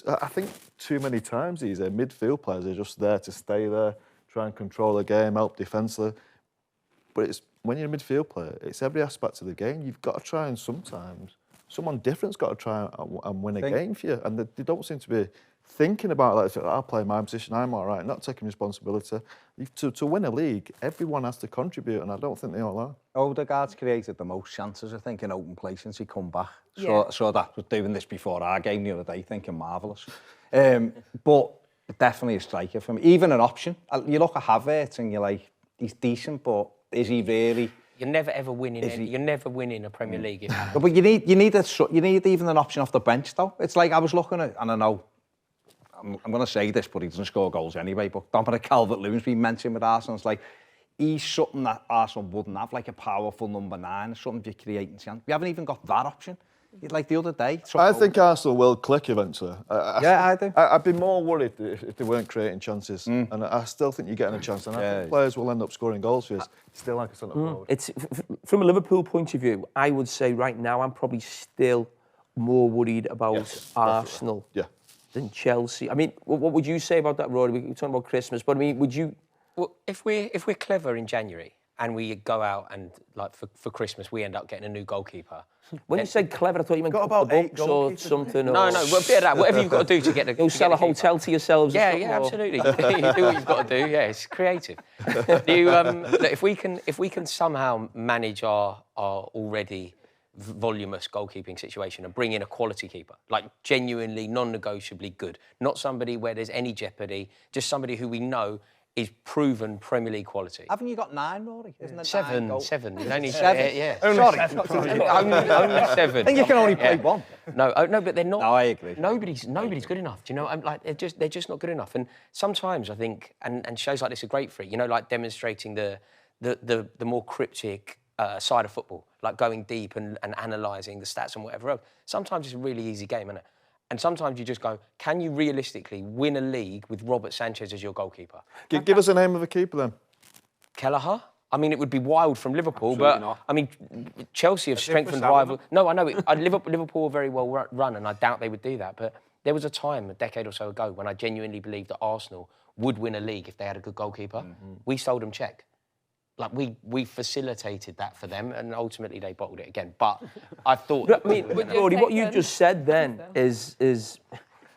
I think too many times these midfield players are just there to stay there, try and control the game, help defensively. But it's when you're a midfield player, it's every aspect of the game. You've got to try, and sometimes someone different's got to try and win a game for you, and they don't seem to be thinking about like, I'll play my position, I'm all right, not taking responsibility. To win a league, everyone has to contribute, and I don't think they all are. Odegaard's created the most chances, I think, in open play since he come back. Yeah. So that was doing this before our game the other day, thinking marvellous. But definitely a striker for me. Even an option. You look at Havertz and you're like, he's decent, but is he really? You're never ever winning. You're never winning a Premier League. If but you need even an option off the bench though. It's like I was looking at, and I know I'm going to say this, but he doesn't score goals anyway. But Dominic Calvert-Lewin's been mentioned with Arsenal. It's like he's something that Arsenal wouldn't have, like a powerful number 9, something you're creating chance. We haven't even got that option. Like the other day. I think Arsenal will click eventually. I do. I'd be more worried if they weren't creating chances. And I still think you're getting a chance. And I think players will end up scoring goals for you. Still like a centre forward. It's from a Liverpool point of view, I would say right now I'm probably still more worried about Arsenal than Chelsea. I mean, what would you say about that, Rory? We're talking about Christmas, but I mean, would you? Well, if we're clever in January and we go out and, like, for Christmas, we end up getting a new goalkeeper. When you said clever, I thought you meant Got got about 8 books or goalkeepers. something. No, or... well, a bit of that. Whatever you've got to do to get the. You'll sell a hotel to yourselves. Yeah, or yeah, something, or- absolutely. You do what you've got to do. Yeah, it's creative. Look, if we can somehow manage our already voluminous goalkeeping situation and bring in a quality keeper, like genuinely non-negotiably good, not somebody where there's any jeopardy, just somebody who we know is proven Premier League quality. Haven't you got 9, Rory? Isn't it 7. 9 7. You only 7? Yeah. Sorry. only 7. I think you can only play one. No, no, but they're not. No, I agree. Nobody's good enough. Do you know? I'm like they're just not good enough. And sometimes I think, and shows like this are great for it. You know, like demonstrating the more cryptic side of football, like going deep and analysing the stats and whatever else. Sometimes it's a really easy game, isn't it? And sometimes you just go, can you realistically win a league with Robert Sanchez as your goalkeeper? Give us the name of a keeper then. Kelleher? I mean, it would be wild from Liverpool, Absolutely but not. I mean, Chelsea have strengthened Salmon. rival. No, I know it. Liverpool are very well run, and I doubt they would do that. But there was a time, a decade or so ago, when I genuinely believed that Arsenal would win a league if they had a good goalkeeper. Mm-hmm. We sold them check. Like we facilitated that for them, and ultimately they bottled it again. But I thought. I mean, Rory, what you just said then is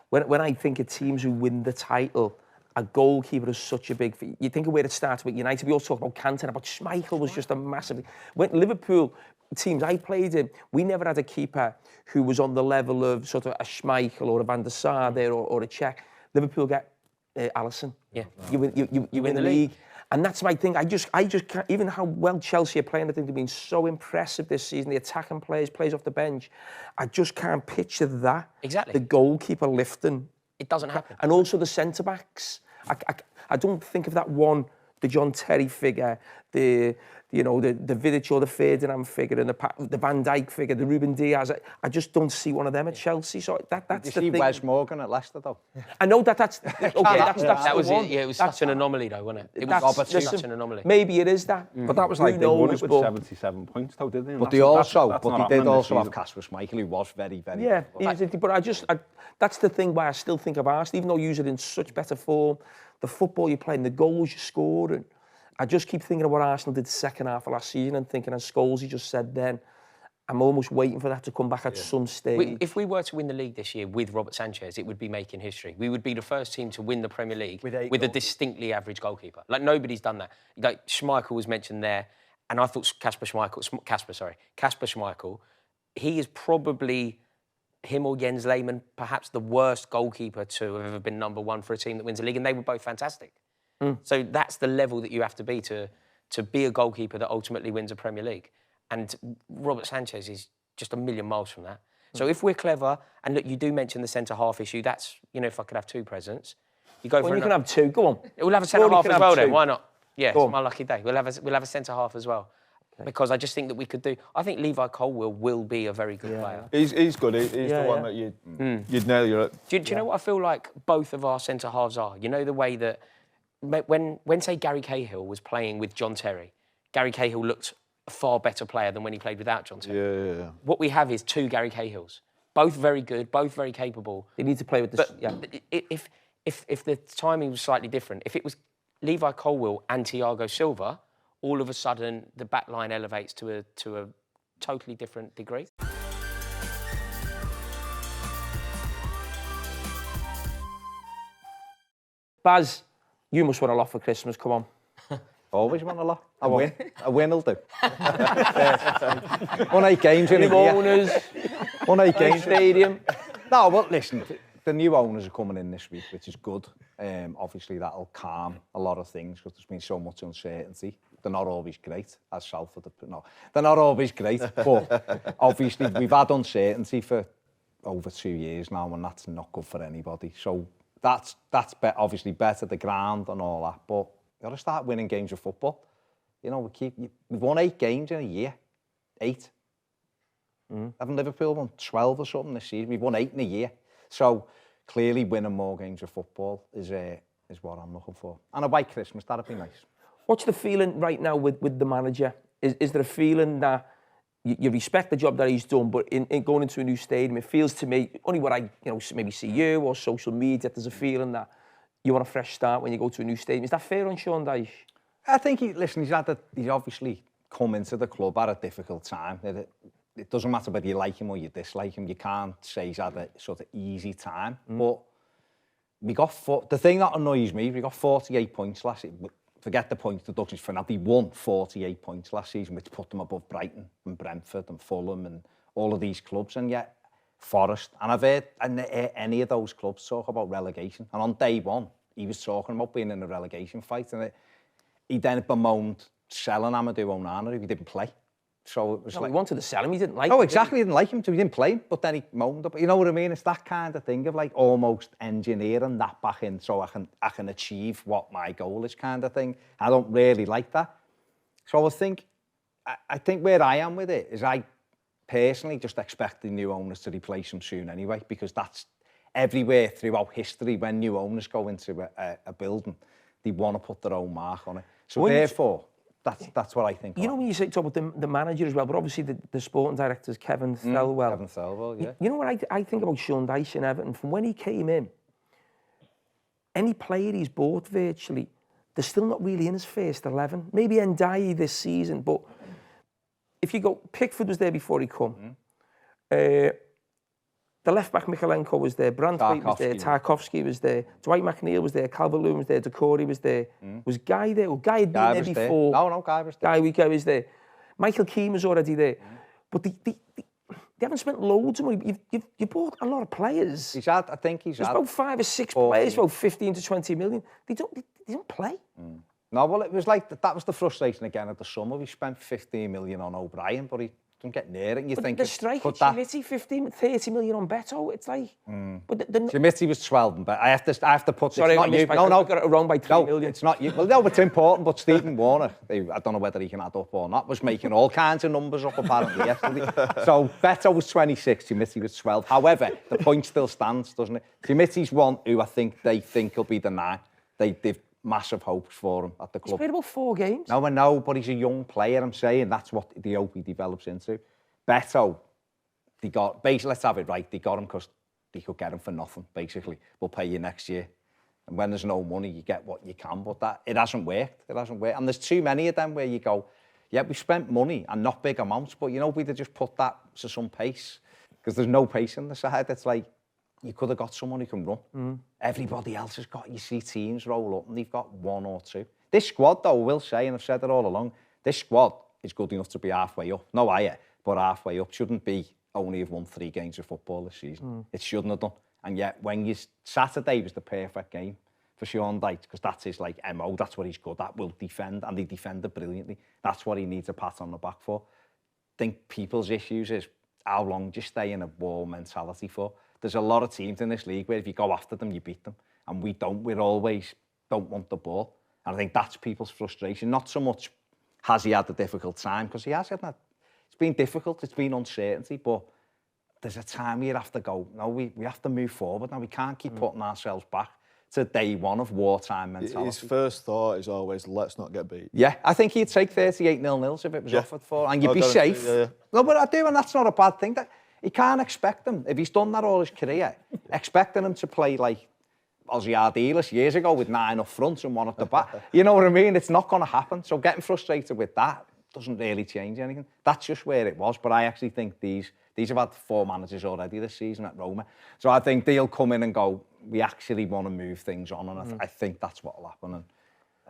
when I think of teams who win the title, a goalkeeper is such a big. You think of where it started with United. We all talk about Cantona, but Schmeichel was just a massive. When Liverpool teams I played in, we never had a keeper who was on the level of sort of a Schmeichel or a Van der Sar there or a Czech. Liverpool get Alisson. Yeah, you win the league. And that's my thing. I just can't, even how well Chelsea are playing, I think they've been so impressive this season. The attacking plays off the bench. I just can't picture that. Exactly. The goalkeeper lifting. It doesn't happen. And also the centre-backs. I don't think of that one, the John Terry figure, the Vidic or the Ferdinand figure, and the Van Dijk figure, the Ruben Diaz. I just don't see one of them at Chelsea. So that's Did the you see thing. Wes Morgan at Leicester, though? I know that's okay. That's That was the one. it. Yeah, it was such an anomaly, though, wasn't it? It That's- was listen, such an anomaly. Maybe it is that. But that was Who like they won knows, it with but- 77 points, though, didn't they? And But they that's also, not but they happening did this also have season. Kasper Schmeichel, who was very, very Yeah, good. but that's the thing why I still think of Arsenal, even though you're in such better form, the football you're playing, the goals you're scoring. I just keep thinking of what Arsenal did the second half of last season and thinking, as Scholes, he just said then, I'm almost waiting for that to come back at some stage. If we were to win the league this year with Robert Sanchez, it would be making history. We would be the first team to win the Premier League with a distinctly average goalkeeper. Like, nobody's done that. Like, Schmeichel was mentioned there, and I thought Kasper Schmeichel, he is probably, him or Jens Lehmann, perhaps the worst goalkeeper to have ever been number one for a team that wins a league, and they were both fantastic. So that's the level that you have to be to be a goalkeeper that ultimately wins a Premier League. And Robert Sanchez is just a million miles from that. So if we're clever, and look, you do mention the centre-half issue, that's, if I could have 2 presents, you go for you can have 2, go on. We'll have a centre-half as well then, why not? Yeah, Go it's on. my lucky day. We'll have a centre-half as well. Because I just think that we could do... I think Levi Colwill will be a very good player. He's good. He's the one that you'd nail. You're at. Do you know what I feel like both of our centre-halves are? You know, the way that... When say, Gary Cahill was playing with John Terry, Gary Cahill looked a far better player than when he played without John Terry. Yeah. What we have is 2 Gary Cahills. Both very good, both very capable. They need to play with this. But if the timing was slightly different, if it was Levi Colwill and Thiago Silva, all of a sudden the back line elevates to a totally different degree. Baz, you must want a lot for Christmas, come on. Always won a lot. A win will do. 1-8 games in a New year. owners, 1-8 games. stadium. No, but listen, the new owners are coming in this week, which is good. Obviously, that'll calm a lot of things because there's been so much uncertainty. They're not always great, as Salford have put. No, they're not always great, but obviously we've had uncertainty for over 2 years now, and that's not good for anybody. So that's obviously better, the ground and all that, but you got to start winning games of football. You know, we've won 8 games in a year. 8. Haven't Liverpool won 12 or something this season? We've won 8 in a year. So clearly winning more games of football is what I'm looking for. And a white Christmas, that'd be nice. What's the feeling right now with the manager? Is there a feeling that you respect the job that he's done, but in going into a new stadium, it feels to me, only what I maybe see you or social media, there's a feeling that you want a fresh start when you go to a new stadium. Is that fair on Sean Dyche? I think he's obviously come into the club at a difficult time. It doesn't matter whether you like him or you dislike him. You can't say he's had a sort of easy time. But the thing that annoys me, we got 48 points last season. Forget the points deductions for now. They won 48 points last season, which put them above Brighton and Brentford and Fulham and all of these clubs. And yet, Forest. And I've heard any of those clubs talk about relegation. And on day one, he was talking about being in a relegation fight. And he then bemoaned selling Amadou Onana, who he didn't play. So it was he wanted to sell him, he didn't like him. Oh, exactly, he didn't like him, so he didn't play him, but then he moaned up. You know what I mean? It's that kind of thing of like almost engineering that back in so I can achieve what my goal is kind of thing. I don't really like that. So I think where I am with it is I personally just expect the new owners to replace him soon anyway, because that's everywhere throughout history when new owners go into a building, they want to put their own mark on it. So therefore, that's what I think. You know when you talk about the manager as well, but obviously the sporting director is Kevin Thelwell. Kevin Thelwell, yeah. You know what I think about Sean Dyche in Everton? From when he came in, any player he's bought virtually, they're still not really in his first 11. Maybe Ndiaye this season, but if you go, Pickford was there before he come. The left-back Mikalenko was there, Branthwaite was there, Tarkovsky was there, Dwight McNeil was there, Calvert-Lewin was there, Decore was there. Was Guy there? Well, Guy had been there before. No, Guy was there. Guy was there. Michael Keane was already there. But they haven't spent loads of money. You bought a lot of players. There's about 5 or 6 players, about 15 to 20 million. They don't play. No, well, it was like, that was the frustration again at the summer. We spent 15 million on O'Brien, but he don't get near it. And you think the striker, Schmidt, 15, 30 million on Beto. It's like, but Schmidt was 12, but I have to put. Sorry, it's not you. I got it wrong by 3 million. It's not you. Well, no, it's important. But Stephen Warner, I don't know whether he can add up or not, was making all kinds of numbers up apparently yesterday. So Beto was 26, Schmidt was 12. However, the point still stands, doesn't it? Schmidt's one who they think will be the 9. They've massive hopes for him at the club. He's played about 4 games. No, I know, but he's a young player, I'm saying. That's what the hope he develops into. Beto, basically, let's have it right, they got him because they could get him for nothing, basically. We'll pay you next year. And when there's no money, you get what you can, but it hasn't worked. And there's too many of them where you go, yeah, we spent money and not big amounts, but you know, we'd have just put that to some pace. Because there's no pace in the side. It's like, you could have got someone who can run. Everybody else has got, you see teams roll up and they've got 1 or 2. This squad, though, I will say, and I've said it all along, this squad is good enough to be halfway up. No higher, but halfway up. Shouldn't be only have won 3 games of football this season. It shouldn't have done. And yet, Saturday was the perfect game for Sean Dyche, because that's his MO, that's what he's good at, will defend, and he defended brilliantly. That's what he needs a pat on the back for. I think people's issues is, how long do you stay in a war mentality for? There's a lot of teams in this league where if you go after them, you beat them. And we don't. We always don't want the ball. And I think that's people's frustration. Not so much has he had a difficult time, because he has had that. It's been difficult, it's been uncertainty, but there's a time where you have to go, no, we have to move forward now. We can't keep putting ourselves back to day one of wartime mentality. His first thought is always, let's not get beat. Yeah, I think he'd take 38-0 if it was offered for, and you'd be safe. Yeah. No, but I do, and that's not a bad thing. He can't expect him, if he's done that all his career, expecting him to play like Ozzy Ardiles years ago with 9 up front and 1 at the back. You know what I mean? It's not going to happen. So getting frustrated with that doesn't really change anything. That's just where it was. But I actually think these have had 4 managers already this season at Roma. So I think they'll come in and go, we actually want to move things on. And I think that's what will happen, and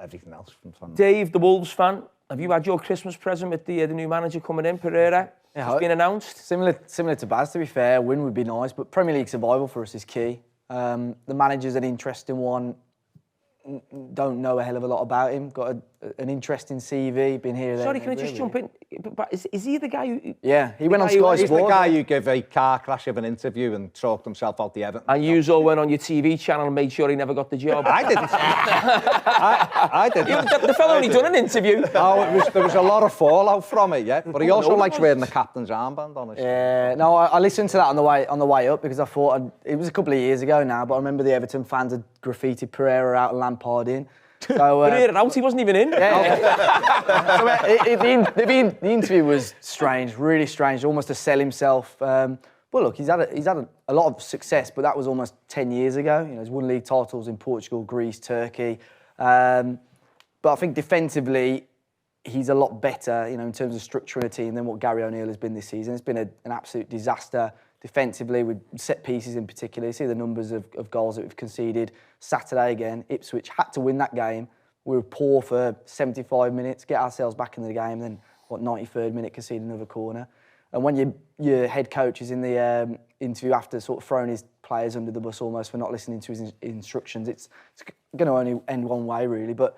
everything else from fun. Dave, the Wolves fan, have you had your Christmas present with the new manager coming in, Pereira? Yeah, it's been announced. Similar to Baz, to be fair. A win would be nice, but Premier League survival for us is key. The manager's an interesting one. Don't know a hell of a lot about him. Got an interesting CV. Been here. Sorry, can I just jump in? But is he the guy who? Yeah, he went on Sky Sports. He's the guy who gave a car crash of an interview and talked himself out the Everton. And you all went on your TV channel and made sure he never got the job. I didn't. I didn't. The fellow only done an interview. No, there was a lot of fallout from it, yeah. But he also likes wearing the captain's armband on his. Yeah, no, I listened to that on the way up, because I thought it was a couple of years ago now, but I remember the Everton fans had graffitied Pereira out and Lampard in. So, out, he wasn't even in. Yeah. So, the interview was strange, really strange, almost to sell himself. But look, he's had a lot of success, but that was almost 10 years ago. You know, he's won league titles in Portugal, Greece, Turkey. But But I think defensively, he's a lot better, in terms of structuring a team than what Gary O'Neill has been this season. It's been an absolute disaster defensively, with set pieces in particular. You see the numbers of goals that we've conceded. Saturday again, Ipswich had to win that game. We were poor for 75 minutes, get ourselves back in the game, then 93rd minute concede another corner. And when your head coach is in the interview after sort of throwing his players under the bus almost for not listening to his instructions, it's going to only end one way really. But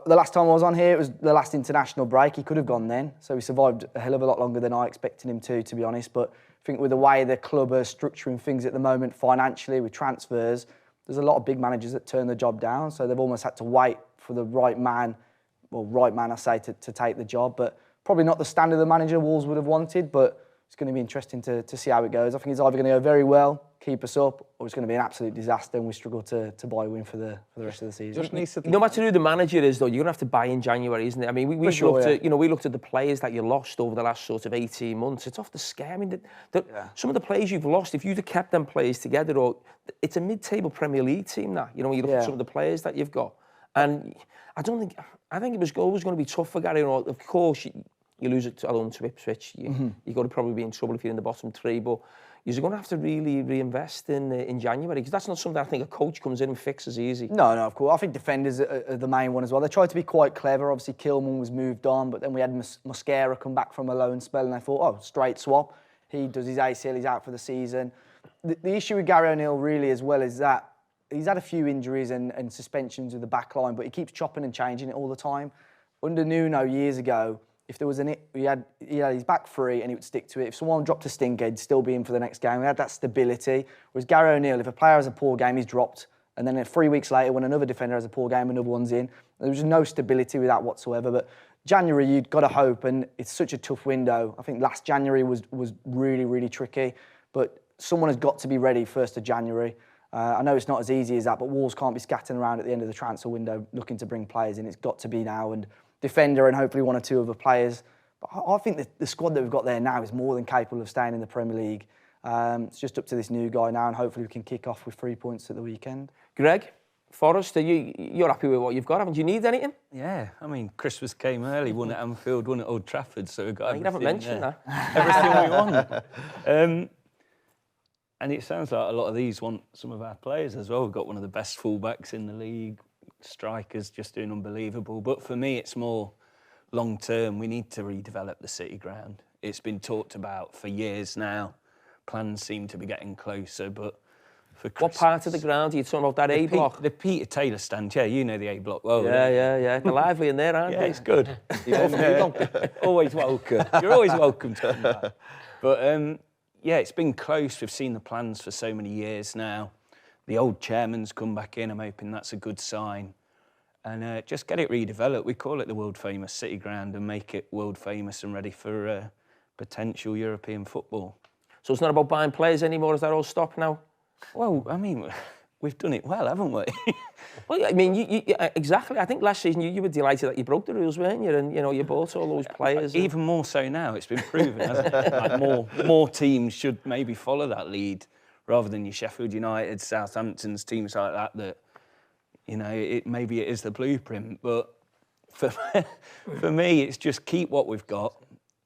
the last time I was on here, it was the last international break. He could have gone then, so he survived a hell of a lot longer than I expected him to be honest. But I think with the way the club are structuring things at the moment financially with transfers, there's a lot of big managers that turn the job down, so they've almost had to wait for the right man I say, to take the job. But probably not the standard the manager Wolves would have wanted, but it's going to be interesting to see how it goes. I think it's either going to go very well, keep us up, or it's going to be an absolute disaster and we struggle to buy a win for the rest of the season. No matter who the manager is, though, you're going to have to buy in January, isn't it? I mean, we looked at the players that you lost over the last sort of 18 months. It's off the scare. I mean, some of the players you've lost, if you'd have kept them players together, it's a mid-table Premier League team now. When you look at some of the players that you've got. And I think it was always going to be tough for Gary. Of course, you lose it alone to Ipswich. You're going to probably be in trouble if you're in the bottom three. But you're going to have to really reinvest in January, because that's not something I think a coach comes in and fixes easy. No, of course. I think defenders are the main one as well. They tried to be quite clever. Obviously, Kilman was moved on, but then we had Mosquera come back from a loan spell, and they thought, straight swap. He does his ACL, he's out for the season. The issue with Gary O'Neill really as well is that he's had a few injuries and suspensions with the back line, but he keeps chopping and changing it all the time. Under Nuno years ago, if there was he had his back three and he would stick to it. If someone dropped a stink, he'd still be in for the next game. We had that stability. Whereas Gary O'Neill, if a player has a poor game, he's dropped. And then 3 weeks later, when another defender has a poor game, another one's in. There was no stability with that whatsoever. But January, you'd got to hope, and it's such a tough window. I think last January was really, really tricky. But someone has got to be ready 1st of January. I know it's not as easy as that, but Wolves can't be scattering around at the end of the transfer window looking to bring players in. It's got to be now, and defender and hopefully 1 or 2 other players. But I think the squad that we've got there now is more than capable of staying in the Premier League. It's just up to this new guy now, and hopefully we can kick off with 3 points at the weekend. Greg, Forest, you're happy with what you've got, haven't you? Need anything? Yeah, I mean, Christmas came early, won at Anfield, won at Old Trafford, so we've got everything. You haven't mentioned that. Everything we want. And it sounds like a lot of these want some of our players as well. We've got one of the best fullbacks in the league, strikers just doing unbelievable. But for me, it's more long term. We need to redevelop the City ground. It's been talked about for years now. Plans seem to be getting closer, but for Christmas, what part of the ground are you talking about? That A block? The Peter Taylor stand, yeah, you know the A block well. Yeah. They're lively in there, aren't they? Yeah, it's good. Always welcome. You're always welcome to come back. But yeah, it's been close. We've seen the plans for so many years now. The old chairman's come back in. I'm hoping that's a good sign. And just get it redeveloped. We call it the world famous City ground and make it world famous and ready for potential European football. So it's not about buying players anymore? Is that all stopped now? Well, I mean, we've done it well, haven't we? Well, I mean, you exactly. I think last season you were delighted that you broke the rules, weren't you? And you bought all those players. Even more so now. It's been proven, hasn't it? Like more teams should maybe follow that lead rather than your Sheffield United, Southamptons, teams like that. That maybe it is the blueprint. But for me, it's just keep what we've got.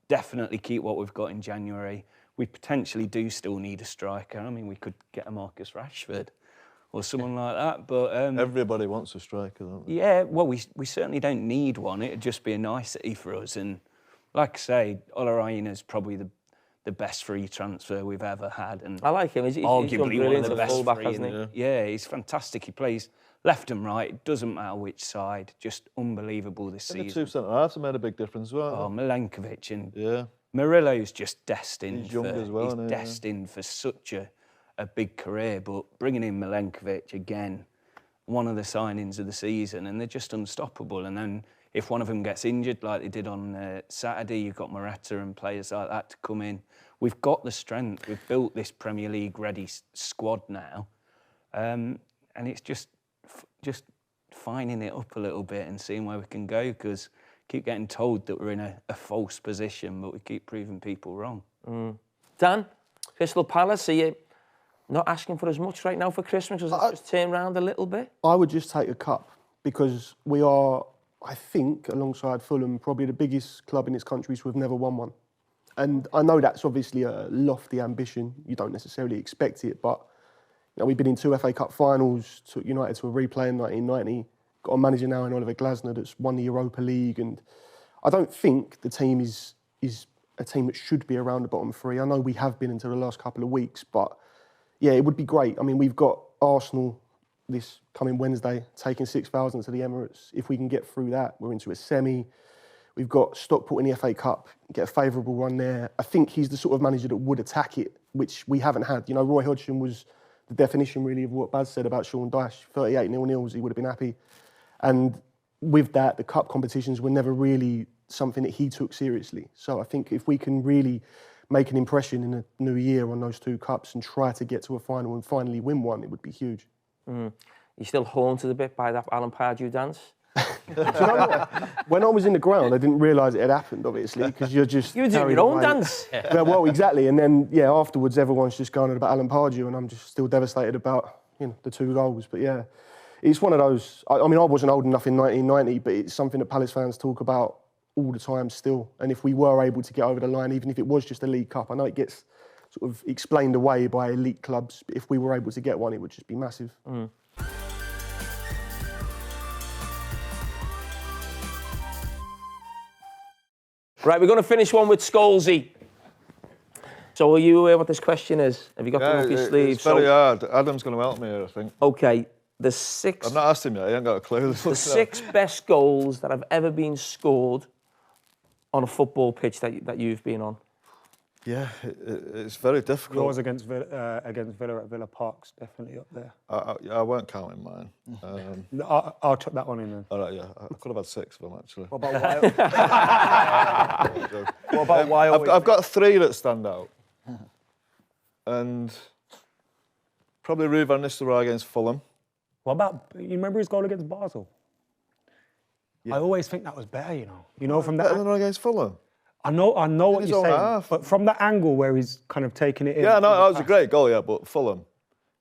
Definitely keep what we've got in January. We potentially do still need a striker. I mean, we could get a Marcus Rashford or someone like that, but... everybody wants a striker, don't they? Yeah, well, we certainly don't need one. It'd just be a nicety for us. And like I say, Olaraina's probably the best free transfer we've ever had. And I like him. He's arguably one of the best fullback, free. hasn't he? Yeah, he's fantastic. He plays left and right. It doesn't matter which side. Just unbelievable this season. The 2 centre-halves have made a big difference as well. Oh, Milenkovic and... Yeah. Murillo's just destined. He's young as well, he's destined for such a big career, but bringing in Milenkovic again, one of the signings of the season, and they're just unstoppable. And then if one of them gets injured, like they did on Saturday, you've got Morata and players like that to come in. We've got the strength. We've built this Premier League-ready squad now, and it's just fining it up a little bit and seeing where we can go, because keep getting told that we're in a false position, but we keep proving people wrong. Dan, Crystal Palace, are you not asking for as much right now for Christmas? Does it just turn around a little bit? I would just take a cup, because we are I think, alongside Fulham, probably the biggest club in this country to have never won one. And I know that's obviously a lofty ambition. You don't necessarily expect it, but we've been in 2 FA Cup finals, took United to a replay in 1990, got a manager now in Oliver Glasner that's won the Europa League, and I don't think the team is a team that should be around the bottom 3. I know we have been until the last couple of weeks, but yeah, it would be great. I mean, we've got Arsenal this coming Wednesday, taking 6,000 to the Emirates. If we can get through that, we're into a semi. We've got Stockport in the FA Cup, get a favourable run there. I think he's the sort of manager that would attack it, which we haven't had. Roy Hodgson was the definition really of what Baz said about Sean Dyche. 38 0-0s, he would have been happy. And with that, the cup competitions were never really something that he took seriously. So I think if we can really make an impression in the new year on those 2 cups and try to get to a final and finally win one, it would be huge. You're still haunted a bit by that Alan Pardew dance? Do you know what? When I was in the ground, I didn't realise it had happened, obviously, because you're just... You were doing your own dance. Well, exactly. And then, afterwards, everyone's just going on about Alan Pardew, and I'm just still devastated about, the 2 goals. But yeah, it's one of those... I mean, I wasn't old enough in 1990, but it's something that Palace fans talk about all the time still. And if we were able to get over the line, even if it was just a League Cup, I know it gets sort of explained away by elite clubs, but if we were able to get one, it would just be massive. Right, we're going to finish one with Scholesy. So are you aware what this question is? Have you got them up your sleeve? It's very hard. Adam's going to help me here, I think. OK, the 6... I've not asked him yet, I ain't got a clue. The 6 best goals that have ever been scored on a football pitch that you've been on. Yeah, it's very difficult. Yours against Villa at Villa Park's definitely up there. I weren't counting mine. I'll chuck that one in then. All right, yeah. I could have had 6 of them, actually. What about Wild? I've got 3 that stand out. And probably Rui van Nistelrooy against Fulham. What about, you remember his goal against Basel? Yeah. I always think that was better, from that... Better than against Fulham? I know what you're saying, but from the angle where he's kind of taking it in... Yeah, no, that was a great goal, yeah, but Fulham,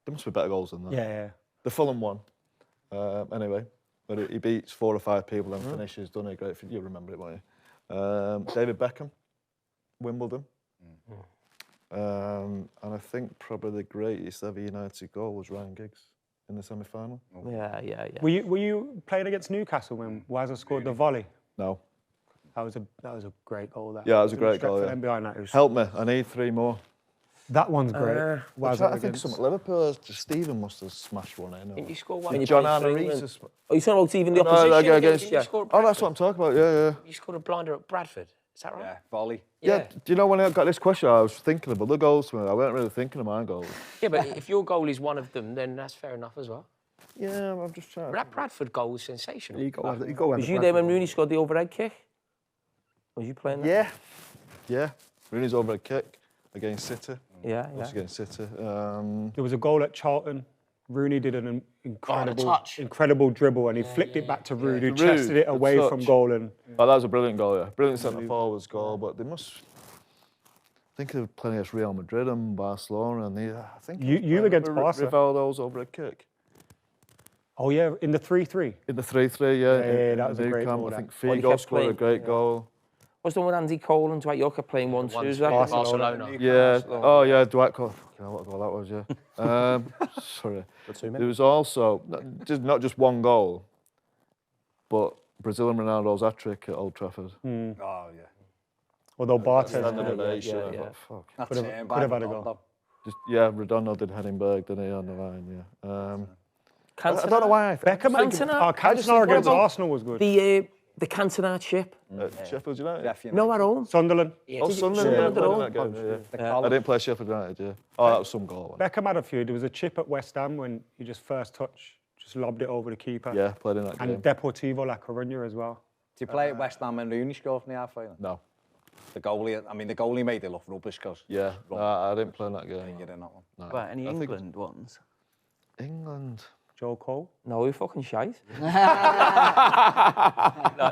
there must be better goals than that. Yeah. The Fulham one, anyway, where he beats 4 or 5 people and finishes, done a great... You'll remember it, won't you? David Beckham, Wimbledon. And I think probably the greatest ever United goal was Ryan Giggs in the semi-final. Yeah. Were you playing against Newcastle when Wazza scored the volley? No. That was a great goal. Yeah, that was a great goal. Yeah. Behind that, Help me, I need 3 more. That one's great. I think some Liverpool. Stephen must have smashed one in. Didn't you score one? John Arne Rees. Oh, you're talking about even the opposition? Against, oh, that's what I'm talking about. Yeah. You scored a blinder at Bradford. Is that right? Yeah, volley. Yeah. Do you know when I got this question, I was thinking of other goals. I weren't really thinking of my goals. Yeah, but if your goal is one of them, then that's fair enough as well. Yeah, I'm just trying. But that Bradford goal was sensational. Was you there when Rooney scored the overhead kick? Was you playing that? Yeah. Rooney's overhead kick against City. Yeah. Against City. There was a goal at Charlton. Rooney did an incredible dribble, and he flicked it back to Rude, who chested it away from goal. And that was a brilliant goal, yeah. Brilliant centre forwards goal, but they must. I think they were playing against Real Madrid and Barcelona, and I think you against Barca. Rivaldo's overhead kick. Oh yeah, in the 3-3. In the 3-3, yeah. Yeah, that was a great goal. I think Figo scored a great goal. What's the one with Andy Cole and Dwight Yorker playing 1-2? Barcelona. Yeah. Oh yeah, Dwight Cole. I don't know what goal that was. Yeah. Sorry. There was also not just one goal, but Brazil and Ronaldo's hat-trick at Old Trafford. Oh yeah. Although Bartes could have had a goal. Redondo did Henningberg, didn't he, on the line? Yeah. I don't know why. Cantona against Arsenal was good. The Cantona chip. Sheffield United? No, at home. Sunderland. Sunderland. I didn't play Sheffield United, yeah. Oh, that was some goal. Beckham had a few. There was a chip at West Ham when he just first lobbed it over the keeper. Yeah, played in that game. And Deportivo La Coruña as well. Did you play at West Ham and Rooney scored from the half-final? No. The goalie made it look rubbish because... Yeah, I didn't play in that game. I didn't get in that one. No. But any England ones? England... Joe Cole? No, you're fucking shite.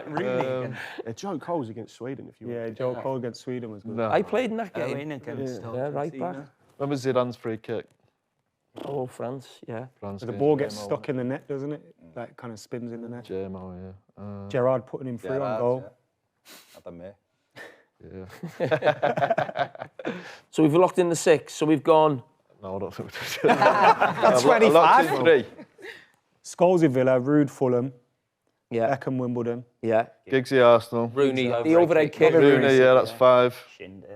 Really? Joe Cole's against Sweden, if you want. Yeah, Joe Cole against Sweden was good. No. I played in that game. Right back. When was Zidane's free kick? Oh, France, yeah. The ball gets stuck in the net, doesn't it? that kind of spins in the net. JMO, yeah. Gerrard putting him through on goal. Not done me. Yeah. So we've locked in the 6. So we've gone. No, I don't think we did. That's 25. 3. Scholes in Villa, Rude Fulham, Yeah. Beckham Wimbledon. Yeah. Giggsy Arsenal. Rooney, The overhead kick. Rooney, yeah, that's 5.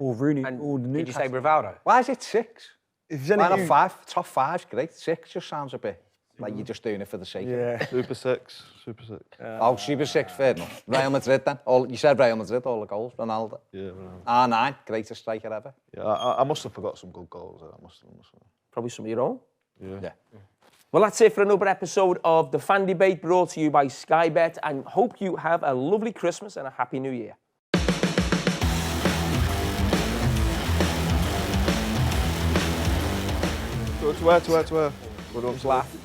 Oh, Rooney. And Oh, did you say Rivaldo? Why is it 6? If there's Why any not 5? Top 5's great. 6 just sounds a bit like you're just doing it for the sake of it. Super 6. Super 6. Oh, Super 6, fair enough. Real Madrid then. You said Real Madrid, all the goals. Ronaldo. Yeah, Ronaldo. R9, greatest striker ever. Yeah, I must have forgot some good goals. I must have. Probably some of your own. Yeah. Well, that's it for another episode of The Fan Debate, brought to you by Sky Bet, and hope you have a lovely Christmas and a happy New Year. To where? Good on, laugh.